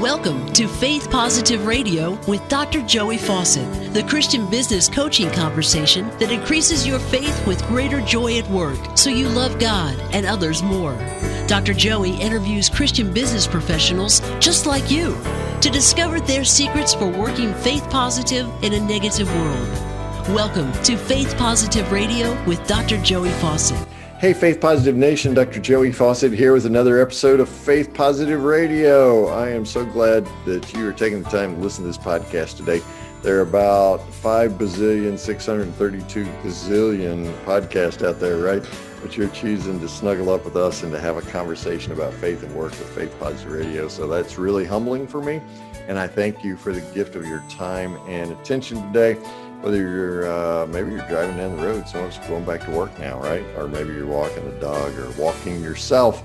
Welcome to Faith Positive Radio with Dr. Joey Fawcett, the Christian business coaching conversation that increases your faith with greater joy at work so you love God and others more. Dr. Joey interviews Christian business professionals just like you to discover their secrets for working faith positive in a negative world. Welcome to Faith Positive Radio with Dr. Joey Fawcett. Hey, Faith Positive Nation, Dr. Joey Fawcett here with another episode of Faith Positive Radio. I am so glad that you are taking the time to listen to this podcast today. There are about 5,632 gazillion podcasts out there, right? But you're choosing to snuggle up with us and to have a conversation about faith and work with Faith Positive Radio. So that's really humbling for me. And I thank you for the gift of your time and attention today. Whether you're, maybe you're driving down the road, someone's going back to work now, right? Or maybe you're walking the dog or walking yourself.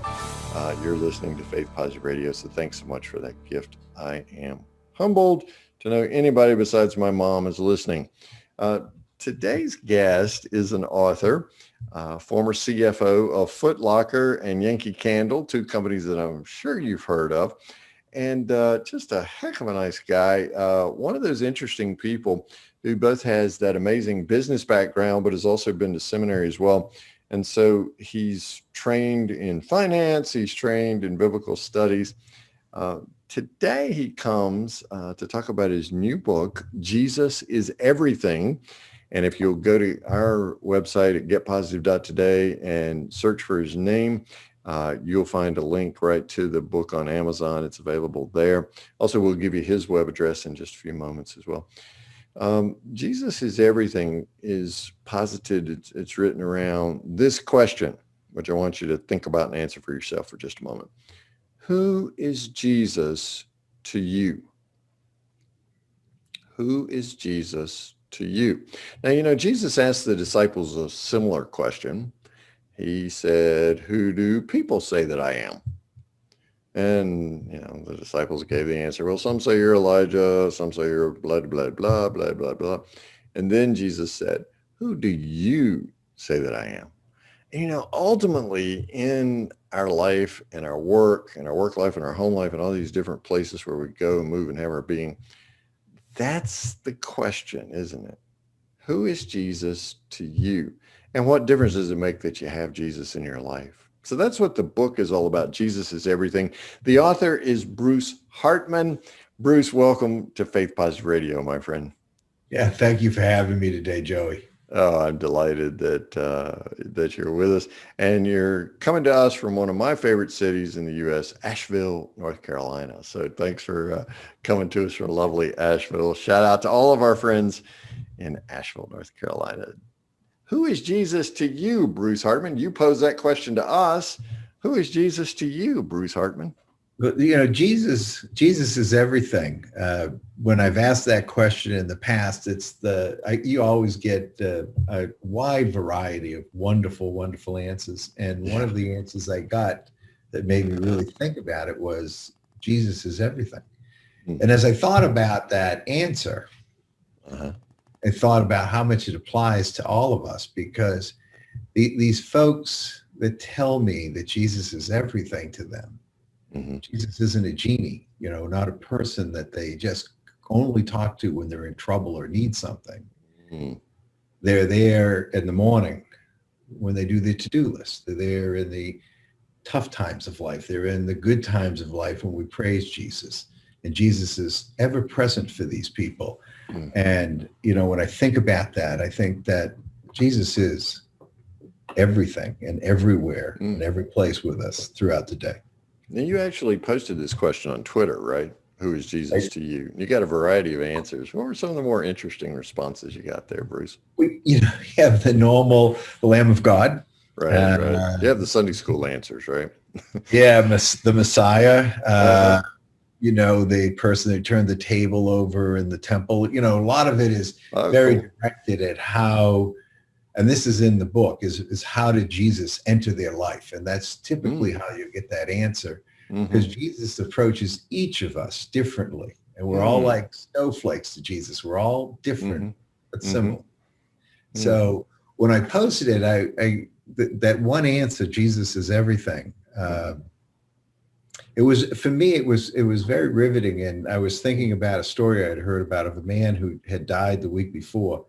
You're listening to Faith Positive Radio. So thanks so much for that gift. I am humbled to know anybody besides my mom is listening. Today's guest is an author, former CFO of Foot Locker and Yankee Candle, two companies that I'm sure you've heard of. And just a heck of a nice guy. One of those interesting people who both has that amazing business background, but has also been to seminary as well. And so he's trained in finance. He's trained in biblical studies. Today he comes to talk about his new book, Jesus is Everything. And if you'll go to our website at getpositive.today and search for his name, you'll find a link right to the book on Amazon. It's available there. Also, we'll give you his web address in just a few moments as well. Jesus is Everything is posited. It's written around this question, which I want you to think about and answer for yourself for just a moment. Who is Jesus to you? Who is Jesus to you? Now, you know, Jesus asked the disciples a similar question. He said, who do people say that I am? And, you know, the disciples gave the answer. Well, some say you're Elijah, some say you're blah, blah, blah, blah, blah, blah. And then Jesus said, who do you say that I am? And, you know, ultimately in our life and our work life and our home life and all these different places where we go and move and have our being, that's the question, isn't it? Who is Jesus to you? And what difference does it make that you have Jesus in your life? So that's what the book is all about. Jesus is Everything. The author is Bruce Hartman. Bruce, welcome to Faith Positive Radio, my friend. Yeah, thank you for having me today, Joey. Oh, I'm delighted that you're with us. And you're coming to us from one of my favorite cities in the U.S., Asheville, North Carolina. So thanks for coming to us from lovely Asheville. Shout out to all of our friends in Asheville, North Carolina. Who is Jesus to you, Bruce Hartman? You posed that question to us. Who is Jesus to you, Bruce Hartman? You know, Jesus is everything. When I've asked that question in the past, you always get a wide variety of wonderful, wonderful answers. And one of the answers I got that made me really think about it was Jesus is everything. Mm-hmm. And as I thought about that answer, I thought about how much it applies to all of us, because these folks that tell me that Jesus is everything to them, Jesus isn't a genie, you know, not a person that they just only talk to when they're in trouble or need something. They're there in the morning when they do their to-do list. They're there in the tough times of life. They're in the good times of life when we praise Jesus. And Jesus is ever present for these people. And, you know, when I think about that, I think that Jesus is everything and everywhere and every place with us throughout the day. Now, you actually posted this question on Twitter, right? Who is Jesus to you? You got a variety of answers. What were some of the more interesting responses you got there, Bruce? We have the normal, the Lamb of God. Right. You have the Sunday school answers, right? Yeah, the Messiah. You know, the person who turned the table over in the temple. You know, a lot of it is very directed at how, and this is in the book, is how did Jesus enter their life? And that's typically how you get that answer, because Jesus approaches each of us differently. And we're all like snowflakes to Jesus. We're all different, but similar. So when I posted it, that one answer, Jesus is everything, It was, for me, it was very riveting. And I was thinking about a story I'd heard about of a man who had died the week before.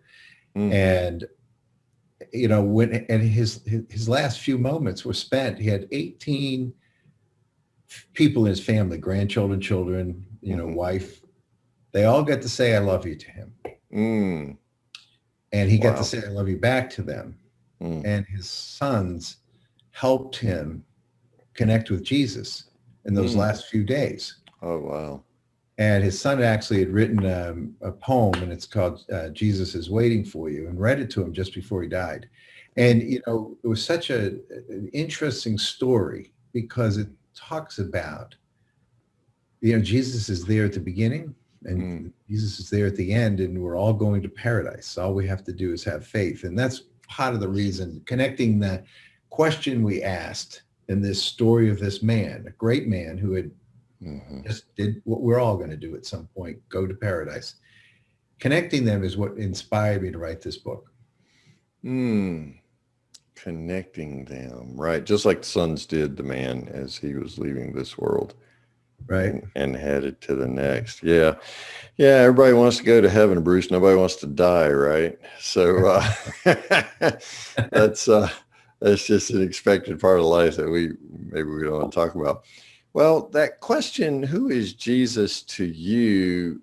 Mm. And, his last few moments were spent, he had 18 people in his family, grandchildren, children, wife. They all got to say, I love you to him. Mm. And he got to say, I love you back to them. Mm. And his sons helped him connect with Jesus in those last few days. Oh, wow. And his son actually had written a poem, and it's called Jesus is Waiting for You, and read it to him just before he died. And, it was such an interesting story because it talks about, Jesus is there at the beginning and Jesus is there at the end, and we're all going to paradise. All we have to do is have faith. And that's part of the reason, connecting the question we asked in this story of this man, a great man who had just did what we're all going to do at some point, go to paradise. Connecting them is what inspired me to write this book. Connecting them, right? Just like the sons did the man as he was leaving this world. Right. And headed to the next. Yeah. Yeah. Everybody wants to go to heaven, Bruce. Nobody wants to die, right? So that's just an expected part of life that maybe we don't want to talk about. Well, that question, who is Jesus to you,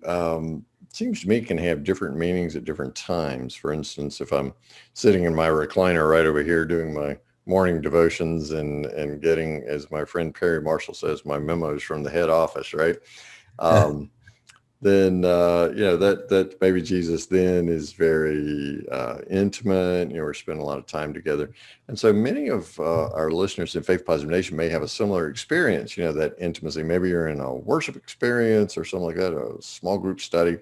seems to me can have different meanings at different times. For instance, if I'm sitting in my recliner right over here doing my morning devotions and getting, as my friend Perry Marshall says, my memos from the head office, right? Then, that maybe Jesus then is very intimate. We're spending a lot of time together. And so many of our listeners in Faith Positive Nation may have a similar experience, that intimacy. Maybe you're in a worship experience or something like that, a small group study.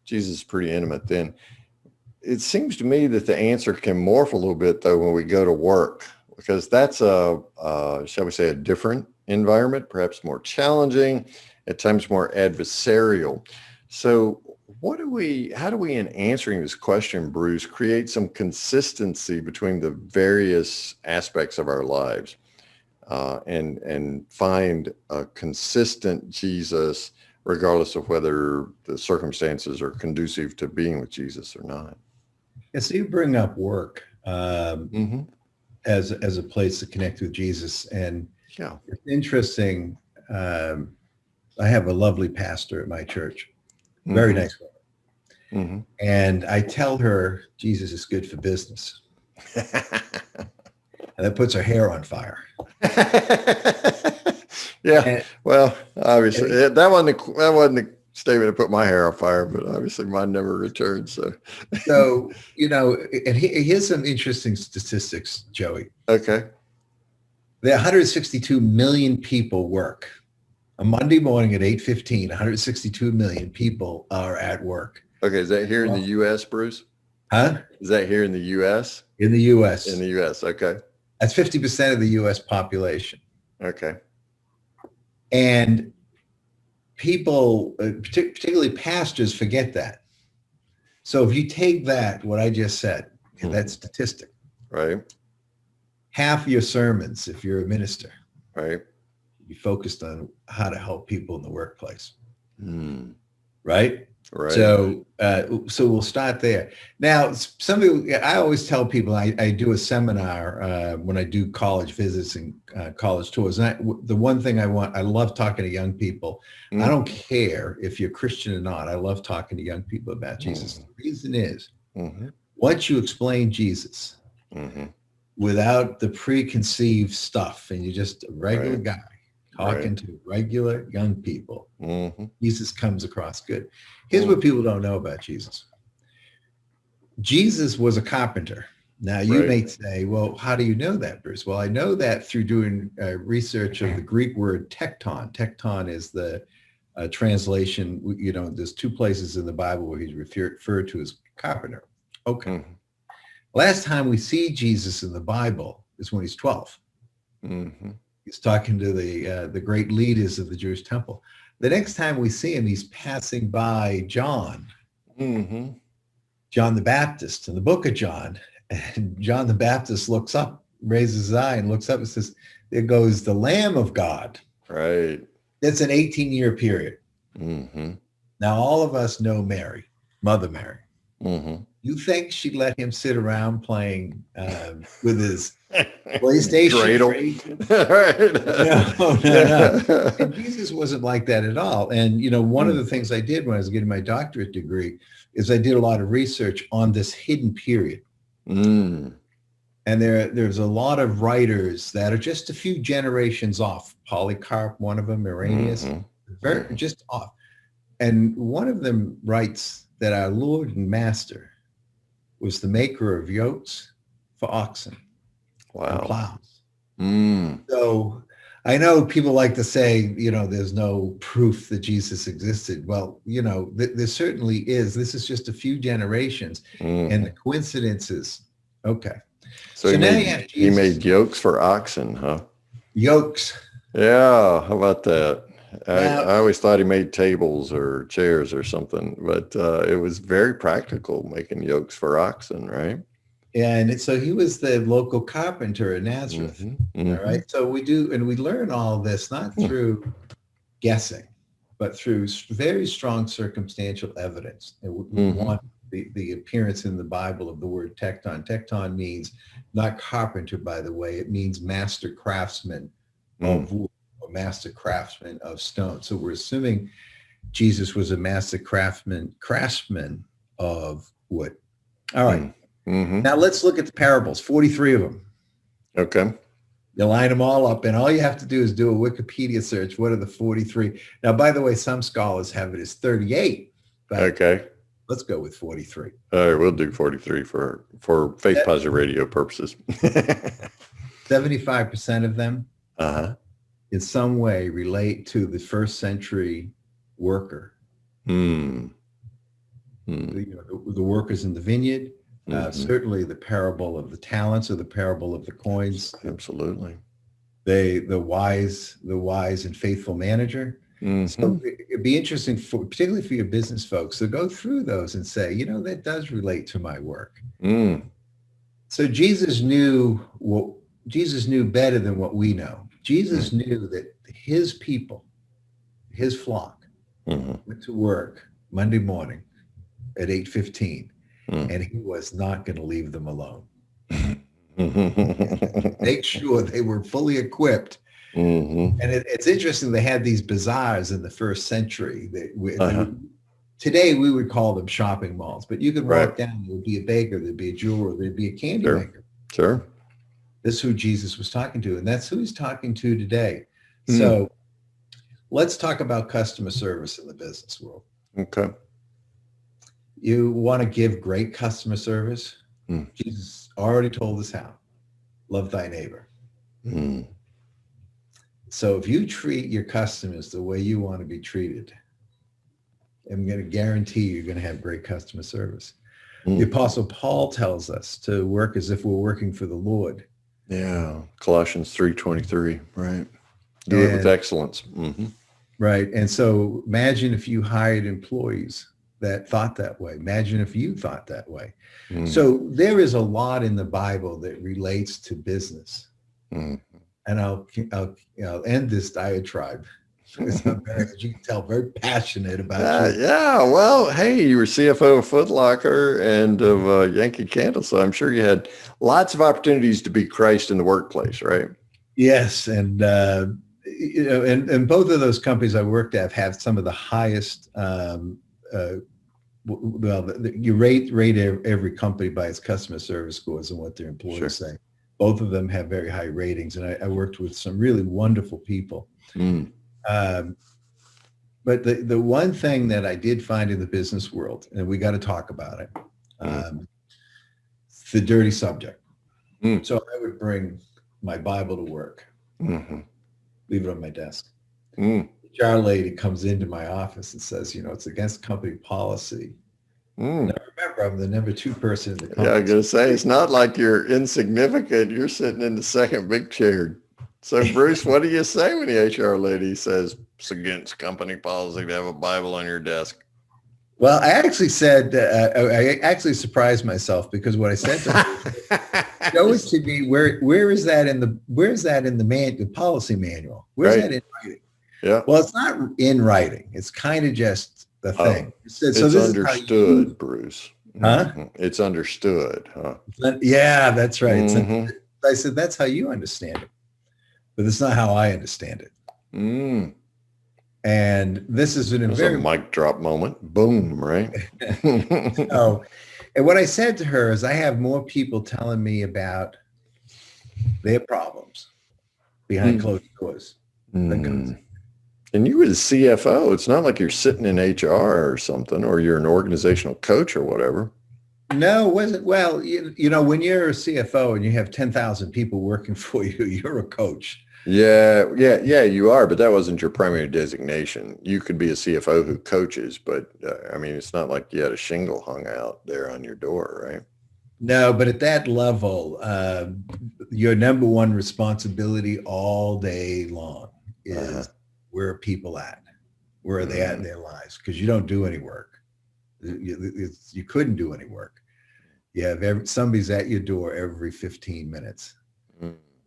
Jesus is pretty intimate then. It seems to me that the answer can morph a little bit, though, when we go to work, because that's shall we say, a different environment, perhaps more challenging, at times more adversarial. So how do we, in answering this question, Bruce, create some consistency between the various aspects of our lives and find a consistent Jesus, regardless of whether the circumstances are conducive to being with Jesus or not? Yeah, so you bring up work as a place to connect with Jesus. And it's interesting. I have a lovely pastor at my church, very nice woman. And I tell her Jesus is good for business. And that puts her hair on fire. Well, obviously that wasn't the statement to put my hair on fire, but obviously mine never returned. So, and here's some interesting statistics, Joey. Okay. There are 162 million people work. A Monday morning at 8:15, 162 million people are at work. Okay, is that here in the U.S., Bruce? Huh? Is that here in the U.S.? In the U.S. In the U.S., okay. That's 50% of the U.S. population. Okay. And people, particularly pastors, forget that. So if you take that, what I just said, that statistic, right? Half your sermons, if you're a minister, right, be focused on how to help people in the workplace, right? Right. So we'll start there. Now, I always tell people, I do a seminar when I do college visits and college tours. And the one thing I love talking to young people. I don't care if you're Christian or not. I love talking to young people about Jesus. The reason is, once you explain Jesus without the preconceived stuff, and you're just a regular guy talking to regular young people, Jesus comes across good. Here's what people don't know about Jesus. Jesus was a carpenter. Now, you may say, well, how do you know that, Bruce? Well, I know that through doing research of the Greek word tekton. Tekton is the translation, there's two places in the Bible where he's referred to as carpenter. Okay. Last time we see Jesus in the Bible is when he's 12. He's talking to the great leaders of the Jewish temple. The next time we see him, he's passing by John, John the Baptist in the book of John. And John the Baptist looks up, raises his eye and looks up and says, there goes the Lamb of God. Right. It's an 18-year period. Mm-hmm. Now, all of us know Mary, Mother Mary. Mm-hmm. You think she let him sit around playing with his PlayStation? No. And Jesus wasn't like that at all. And, one of the things I did when I was getting my doctorate degree is I did a lot of research on this hidden period. Mm. And there's a lot of writers that are just a few generations off. Polycarp, one of them, Irenaeus, very just off. And one of them writes that our Lord and Master was the maker of yokes for oxen and plows. Mm. So I know people like to say, there's no proof that Jesus existed. Well, there certainly is. This is just a few generations and the coincidences. Okay. So he made yokes for oxen, huh? Yokes. Yeah. How about that? I always thought he made tables or chairs or something, but it was very practical making yokes for oxen, right? And so he was the local carpenter in Nazareth. Mm-hmm. All right. So we learn all this not through guessing, but through very strong circumstantial evidence. And we want the appearance in the Bible of the word tecton. Tecton means not carpenter, by the way. It means master craftsman of wood. Master craftsman of stone. So we're assuming Jesus was a master craftsman of wood. All right. Mm-hmm. Now let's look at the parables, 43 of them. Okay. You line them all up and all you have to do is do a Wikipedia search. What are the 43? Now, by the way, some scholars have it as 38. But okay. Let's go with 43. All right. We'll do 43 for Faith Positive Radio purposes. 75% of them in some way relate to the first century worker. The workers in the vineyard, certainly the parable of the talents or the parable of the coins. Absolutely. The wise and faithful manager. So it'd be interesting, particularly for your business folks, to go through those and say, that does relate to my work. So Jesus knew better than what we know. Jesus knew that his people, his flock, went to work Monday morning at 8:15, and he was not going to leave them alone. Make sure they were fully equipped. And it's interesting, they had these bazaars in the first century. Today, we would call them shopping malls, but you could walk down, there would be a baker, there'd be a jeweler, there'd be a candy maker. Sure. This is who Jesus was talking to, and that's who he's talking to today. So let's talk about customer service in the business world. Okay. You want to give great customer service? Jesus already told us how. Love thy neighbor. So if you treat your customers the way you want to be treated, I'm going to guarantee you're going to have great customer service. The Apostle Paul tells us to work as if we're working for the Lord. Yeah, Colossians 3:23, right? Do it with excellence. Right. And so imagine if you hired employees that thought that way. Imagine if you thought that way. So there is a lot in the Bible that relates to business. And I'll end this diatribe. As you can tell, very passionate about it. Yeah, well, hey, you were CFO of Foot Locker and of Yankee Candle, so I'm sure you had lots of opportunities to be Christ in the workplace, right? Yes, and and both of those companies I worked at have some of the highest. You rate every company by its customer service scores and what their employees say. Both of them have very high ratings, and I worked with some really wonderful people. But the one thing that I did find in the business world, and we got to talk about it, it's the dirty subject. So I would bring my Bible to work, leave it on my desk. The HR lady comes into my office and says, it's against company policy. Now remember, I'm the number 2 person in the company. Yeah, I was going to say, it's not like you're insignificant. You're sitting in the second big chair. So, Bruce, what do you say when the HR lady says it's against company policy to have a Bible on your desk? Well, I actually said, I actually surprised myself, because what I said to her, show it to me, where is that in the policy manual? Where's that in writing? Yeah. Well, it's not in writing. It's kind of just the thing. So it's this understood, Bruce. Huh? It's understood, huh? Yeah, that's right. Mm-hmm. I said, that's how you understand it. But it's not how I understand it. Mm. And this is a very mic drop moment. Boom, right? Oh, and what I said to her is I have more people telling me about their problems behind closed doors. And you were the CFO. It's not like you're sitting in HR or something, or you're an organizational coach or whatever. No, it wasn't. Well, you know, when you're a CFO and you have 10,000 people working for you, you're a coach. Yeah, you are, but that wasn't your primary designation. You could be a CFO who coaches, but I mean, it's not like you had a shingle hung out there on your door, right? No, but at that level, your number one responsibility all day long is where are people at? Where are they at in their lives? Because you don't do any work. You couldn't do any work. You have somebody's at your door every 15 minutes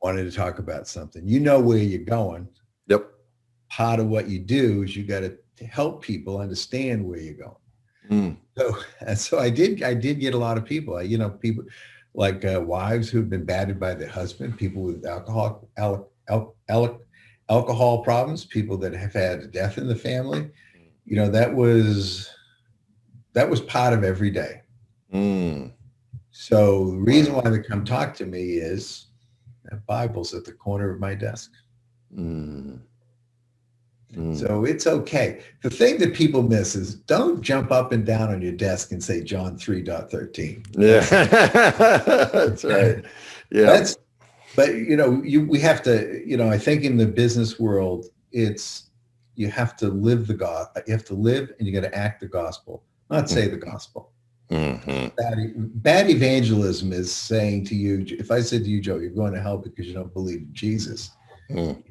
wanting to talk about something. You know where you're going. Yep. Part of what you do is you got to help people understand where you're going. So I did get a lot of people, people like wives who've been battered by their husband, people with alcohol problems, people that have had a death in the family. You know, that was part of every day. So the reason why they come talk to me is that Bible's at the corner of my desk. So it's okay. The thing that people miss is don't jump up and down on your desk and say John 3:13. Yeah, that's right. Yeah. But we have to, I think in the business world, you have to live the gospel. You have to live and you got to act the gospel, not say the gospel. Bad evangelism is saying to you, if I said to you, Joe, you're going to hell because you don't believe in Jesus, you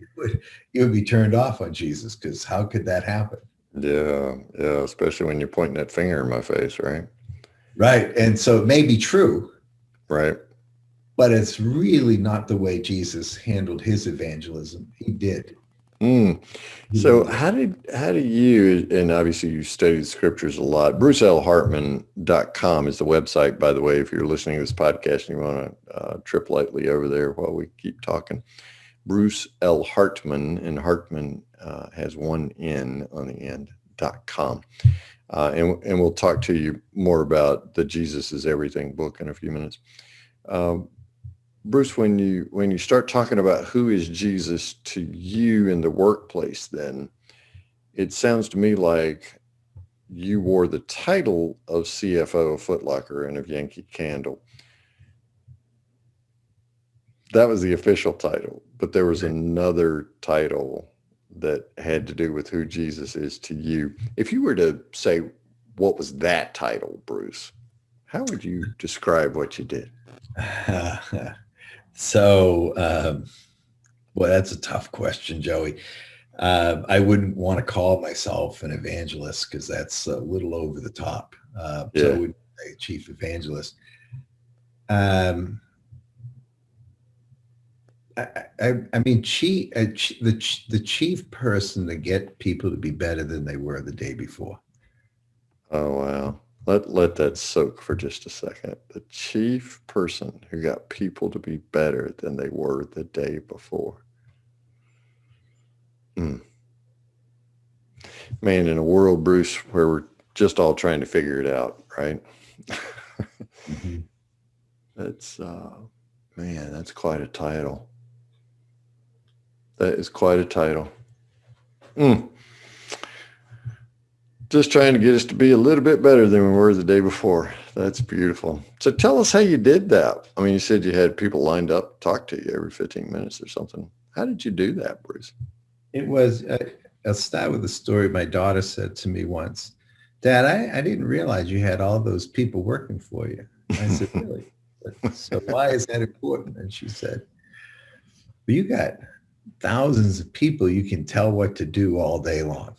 would be turned off on Jesus, because how could that happen? Yeah, especially when you're pointing that finger in my face, right? Right. And so it may be true. Right. But it's really not the way Jesus handled his evangelism. He did. So how do you, and obviously you study the scriptures a lot, BruceLHartman.com is the website, by the way, if you're listening to this podcast and you want to trip lightly over there while we keep talking. Bruce L. Hartman, and Hartman has one N on the end, .com. And we'll talk to you more about the Jesus is Everything book in a few minutes. Bruce, when you start talking about who is Jesus to you in the workplace, then it sounds to me like you wore the title of CFO of Foot Locker and of Yankee Candle. That was the official title, but there was another title that had to do with who Jesus is to you. If you were to say, what was that title, Bruce, how would you describe what you did? So, well, that's a tough question, Joey. I wouldn't want to call myself an evangelist because that's a little over the top. So I wouldn't say chief evangelist. I mean, the chief person to get people to be better than they were the day before. Oh, wow. Let that soak for just a second. The chief person who got people to be better than they were the day before. Man, in a world, Bruce, where we're just all trying to figure it out, right? That's, man, that's quite a title. That is quite a title. Just trying to get us to be a little bit better than we were the day before. That's beautiful. So tell us how you did that. I mean, you said you had people lined up to talk to you every 15 minutes or something. How did you do that, Bruce? It was, I'll start with a story my daughter said to me once. Dad, I didn't realize you had all those people working for you. I said, really? So why is that important? And she said, well, you got thousands of people you can tell what to do all day long.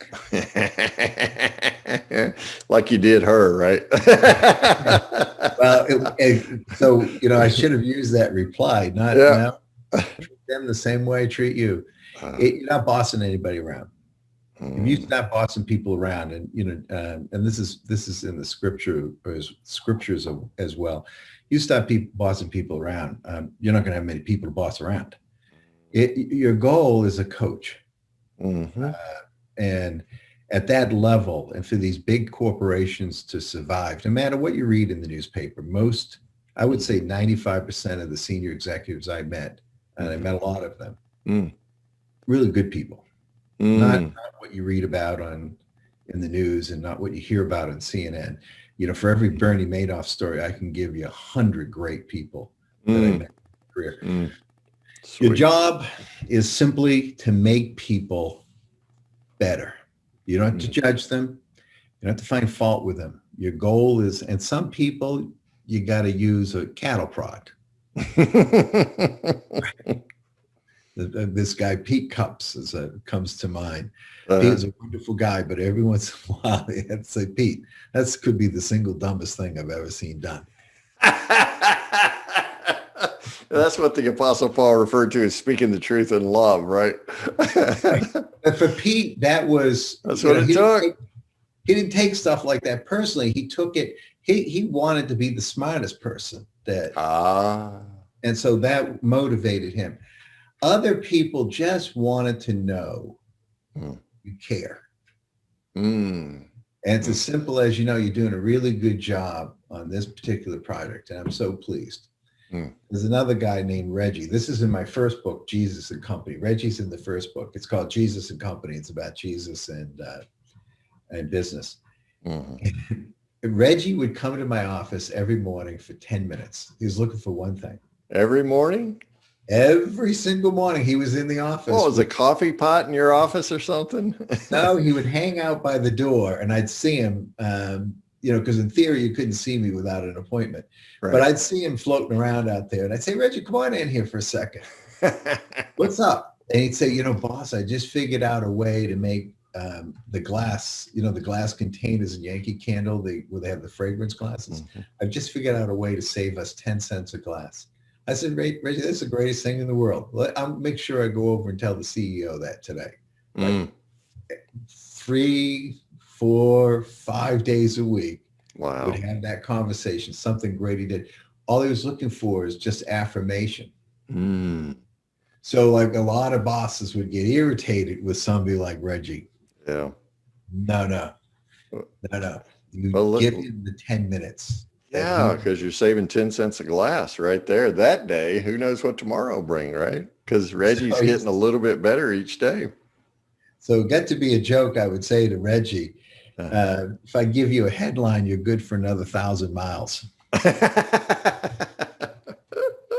Like you did her, right? Well, so, I should have used that reply, not treat them the same way I treat you. You're not bossing anybody around. If you stop bossing people around, and and this is in the scriptures as well. You stop bossing people around, you're not going to have many people to boss around. Your goal is a coach, and at that level, and for these big corporations to survive, no matter what you read in the newspaper, I would say 95% of the senior executives I met, and I met a lot of them, really good people. Not what you read about in the news, and not what you hear about on CNN. For every Bernie Madoff story, I can give you 100 great people that I met in my career. Your job is simply to make people better. You don't have to judge them. You don't have to find fault with them. Your goal is, and some people, you got to use a cattle prod. This guy, Pete Cups, comes to mind. Pete's a wonderful guy, but every once in a while, you have to say, Pete, that could be the single dumbest thing I've ever seen done. That's what the Apostle Paul referred to as speaking the truth in love, right? But for Pete, that's what it took. He didn't take stuff like that personally. He took it. He wanted to be the smartest person. And so that motivated him. Other people just wanted to know you care. And it's as simple as, you're doing a really good job on this particular project, and I'm so pleased. There's another guy named Reggie. This is in my first book, Jesus and Company. Reggie's in the first book. It's called Jesus and Company. It's about Jesus and business. Reggie would come to my office every morning for 10 minutes. He was looking for one thing. Every morning? Every single morning he was in the office. Oh, was a coffee pot in your office or something? No, he would hang out by the door, and I'd see him, because in theory you couldn't see me without an appointment. Right. But I'd see him floating around out there, and I'd say, Reggie, come on in here for a second. What's up? And he'd say, boss, I just figured out a way to make the glass, the glass containers in Yankee Candle, where they have the fragrance glasses. I've just figured out a way to save us 10 cents a glass. I said, Reggie, that's the greatest thing in the world. I'll make sure I go over and tell the CEO that today. 3, 4, 5 days a week. Wow. Would have that conversation, something great he did. All he was looking for is just affirmation. So like a lot of bosses would get irritated with somebody like Reggie. Yeah. No. You give him the 10 minutes. Yeah, because you're saving 10 cents a glass right there that day. Who knows what tomorrow will bring, right? Because Reggie's getting a little bit better each day. So it got to be a joke, I would say to Reggie, if I give you a headline, you're good for another 1,000 miles.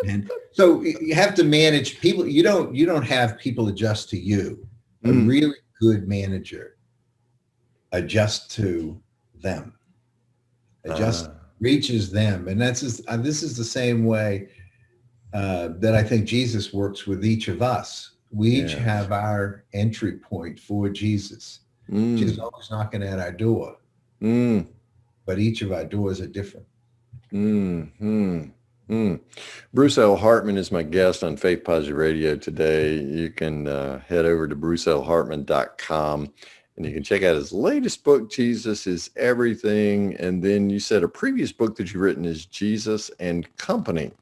And so you have to manage people. You don't have people adjust to you. A really good manager adjusts to them. Reaches them. And this is the same way that I think Jesus works with each of us. We each have our entry point for Jesus. Jesus is always knocking at our door. But each of our doors are different. Bruce L. Hartman is my guest on Faith Positive Radio today. You can head over to brucelhartman.com. And you can check out his latest book, Jesus is Everything. And then you said a previous book that you've written is Jesus and Company.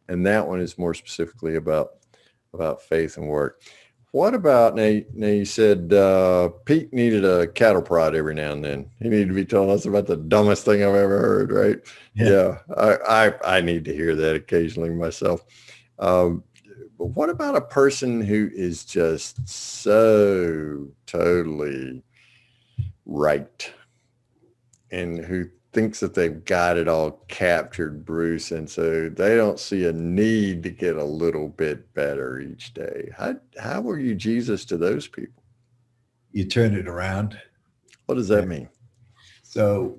And that one is more specifically about faith and work. What about, now you said Pete needed a cattle prod every now and then. He needed to be telling us about the dumbest thing I've ever heard, right? Yeah. I need to hear that occasionally myself. But what about a person who is just so totally right and who thinks that they've got it all captured, Bruce, and so they don't see a need to get a little bit better each day? How were you Jesus to those people? You turn it around. What does that mean? So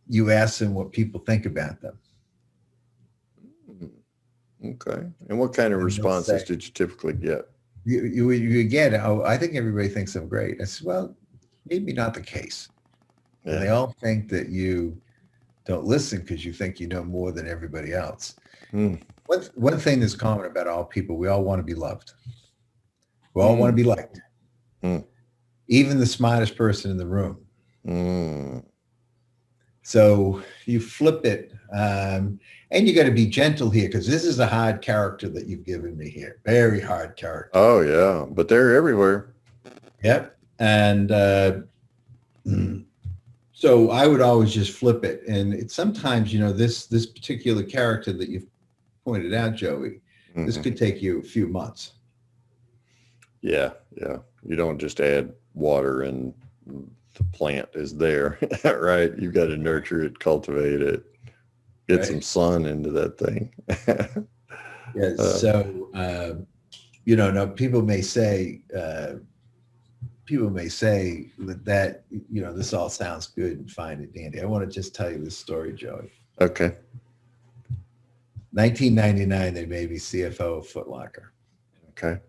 you ask them what people think about them. Okay. And what kind of responses did you typically get? You get, I think everybody thinks I'm great. I said, well, maybe not the case. Yeah. They all think that you don't listen because you think you know more than everybody else. One thing that's common about all people, we all want to be loved. We all want to be liked. even the smartest person in the room. Mm. So you flip it, and you got to be gentle here because this is a hard character that you've given me here. Very hard character. Oh yeah, but they're everywhere. Yep. And so I would always just flip it. And it's sometimes, this particular character that you've pointed out, Joey, this could take you a few months. Yeah. You don't just add water and the plant is there, right? You've got to nurture it, cultivate it, get some sun into that thing. Yeah. So, now people may say that, this all sounds good and fine and dandy. I want to just tell you this story, Joey. Okay. 1999, they made me CFO of Foot Locker. Okay.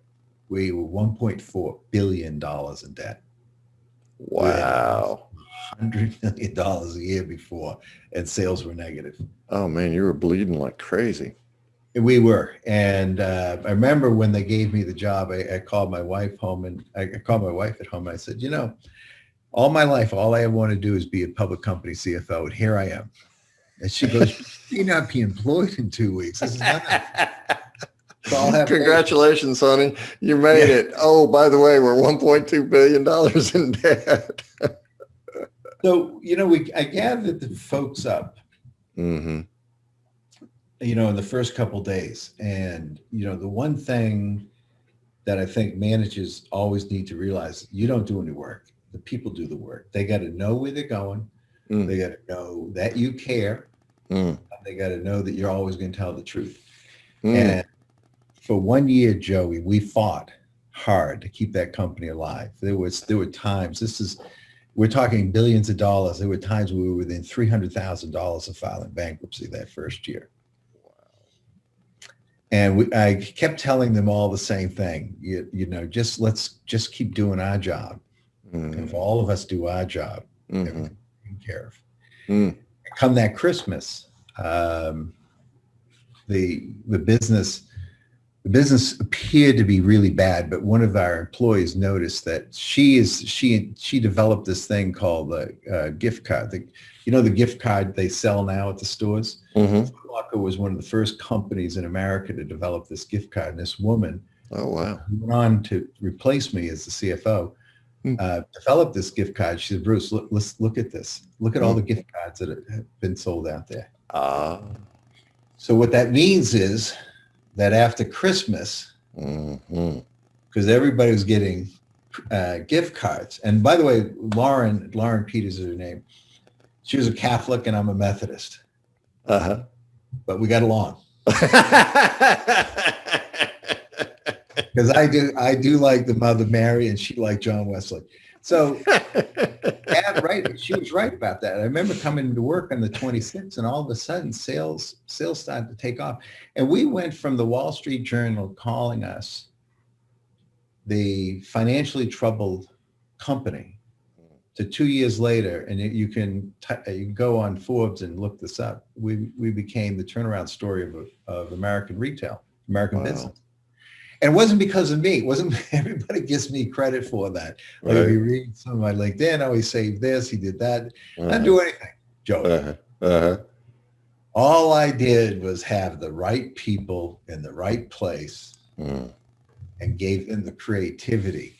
We were $1.4 billion in debt. Wow. $100 million a year before, and sales were negative. Oh man, you were bleeding like crazy. We were. And I remember when they gave me the job, I called my wife home, and I called my wife at home. And I said, all my life, all I want to do is be a public company CFO. And here I am. And she goes, "You're not be employed in 2 weeks." I said, "No." Congratulations, honey. You made it. Oh, by the way, we're $1.2 billion in debt. So, I gathered the folks up, in the first couple of days. And, the one thing that I think managers always need to realize, you don't do any work. The people do the work. They got to know where they're going. They got to know that you care. They got to know that you're always going to tell the truth. And for 1 year, Joey, we fought hard to keep that company alive. There were times, we're talking billions of dollars. There were times we were within $300,000 of filing bankruptcy that first year. And I kept telling them all the same thing. Let's keep doing our job. If all of us do our job, everything's taken care of. Come that Christmas, the business appeared to be really bad, but one of our employees noticed that she developed this thing called the gift card. The gift card they sell now at the stores. Foot Locker was one of the first companies in America to develop this gift card. And this woman, oh wow, who went on to replace me as the CFO, developed this gift card. She said, "Bruce, let's look at this. Look at all the gift cards that have been sold out there." So what that means is that after Christmas, because everybody was getting gift cards. And by the way, Lauren Peters is her name. She was a Catholic and I'm a Methodist. But we got along. Because I do like the Mother Mary and she liked John Wesley. So right, she was right about that. I remember coming to work on the 26th and all of a sudden sales started to take off. And we went from the Wall Street Journal calling us the financially troubled company to 2 years later, and you can go on Forbes and look this up. We became the turnaround story of American retail, American business. And it wasn't because of me. It wasn't. Everybody gives me credit for that. Like if you read some of my LinkedIn, oh, he saved this, he did that. I didn't do anything, Joe. All I did was have the right people in the right place and gave them the creativity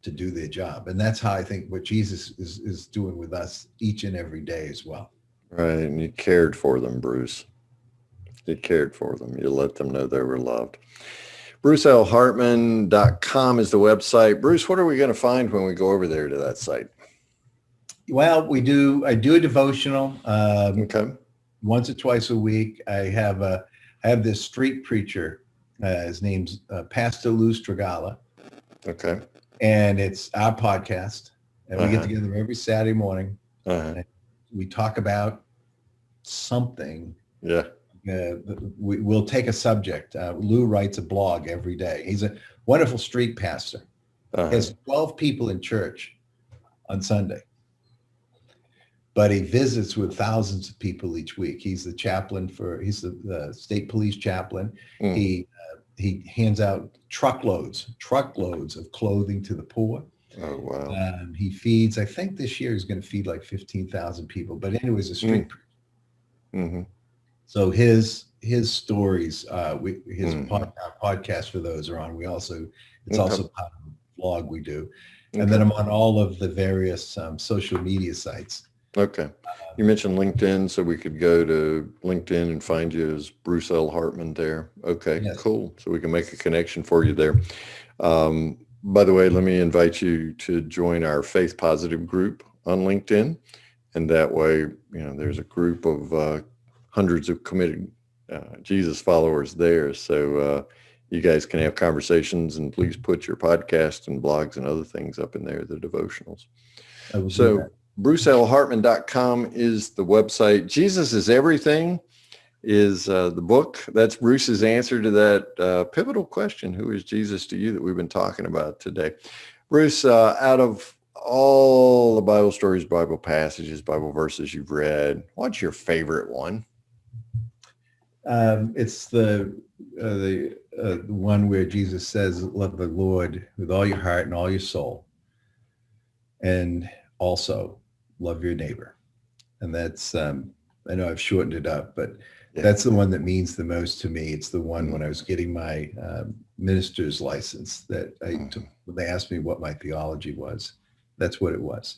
to do their job. And that's how I think what Jesus is doing with us each and every day as well. Right. And you cared for them, Bruce. You cared for them. You let them know they were loved. BruceLHartman.com is the website. Bruce, what are we going to find when we go over there to that site? Well, I do a devotional once or twice a week. I have this street preacher. His name's Pastor Lou Stragala. Okay. And it's our podcast. And we get together every Saturday morning. And we talk about something. Yeah. We'll take a subject. Lou writes a blog every day. He's a wonderful street pastor. He has 12 people in church on Sunday. But he visits with thousands of people each week. He's the chaplain he's the state police chaplain. He he hands out truckloads of clothing to the poor. Oh, wow. He feeds, I think this year he's going to feed like 15,000 people. But anyways, a street. Mm-hmm. So his stories, podcast for those are on. It's also part of the vlog we do. And then I'm on all of the various social media sites. Okay. You mentioned LinkedIn, so we could go to LinkedIn and find you as Bruce L. Hartman there. Okay, yes. Cool. So we can make a connection for you there. By the way, let me invite you to join our Faith Positive group on LinkedIn. And that way, there's a group of hundreds of committed Jesus followers there. So you guys can have conversations, and please put your podcast and blogs and other things up in there, the devotionals. So BruceLHartman.com is the website. Jesus is Everything is the book. That's Bruce's answer to that pivotal question, who is Jesus to you, that we've been talking about today. Bruce, out of all the Bible stories, Bible passages, Bible verses you've read, what's your favorite one? It's the one where Jesus says, love the Lord with all your heart and all your soul, and also love your neighbor. And that's, I know I've shortened it up, but that's the one that means the most to me. It's the one when I was getting my minister's license that I took, when they asked me what my theology was. That's what it was.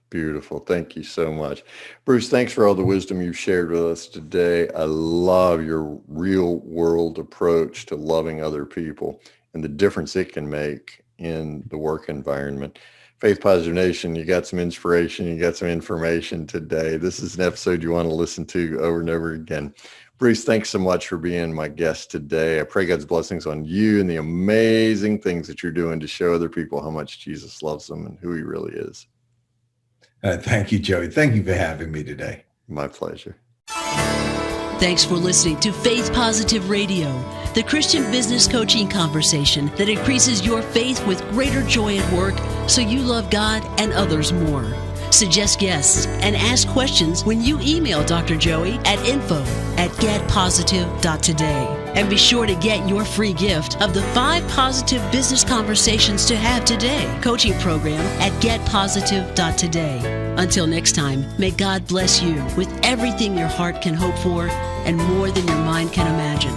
Beautiful. Thank you so much. Bruce, thanks for all the wisdom you've shared with us today. I love your real world approach to loving other people and the difference it can make in the work environment. Faith Positive Nation, you got some inspiration, you got some information today. This is an episode you want to listen to over and over again. Bruce, thanks so much for being my guest today. I pray God's blessings on you and the amazing things that you're doing to show other people how much Jesus loves them and who he really is. Thank you, Joey. Thank you for having me today. My pleasure. Thanks for listening to Faith Positive Radio, the Christian business coaching conversation that increases your faith with greater joy at work so you love God and others more. Suggest guests and ask questions when you email Dr. Joey at info@getpositive.today. And be sure to get your free gift of the 5 positive business conversations to have today coaching program at getpositive.today. Until next time, may God bless you with everything your heart can hope for and more than your mind can imagine.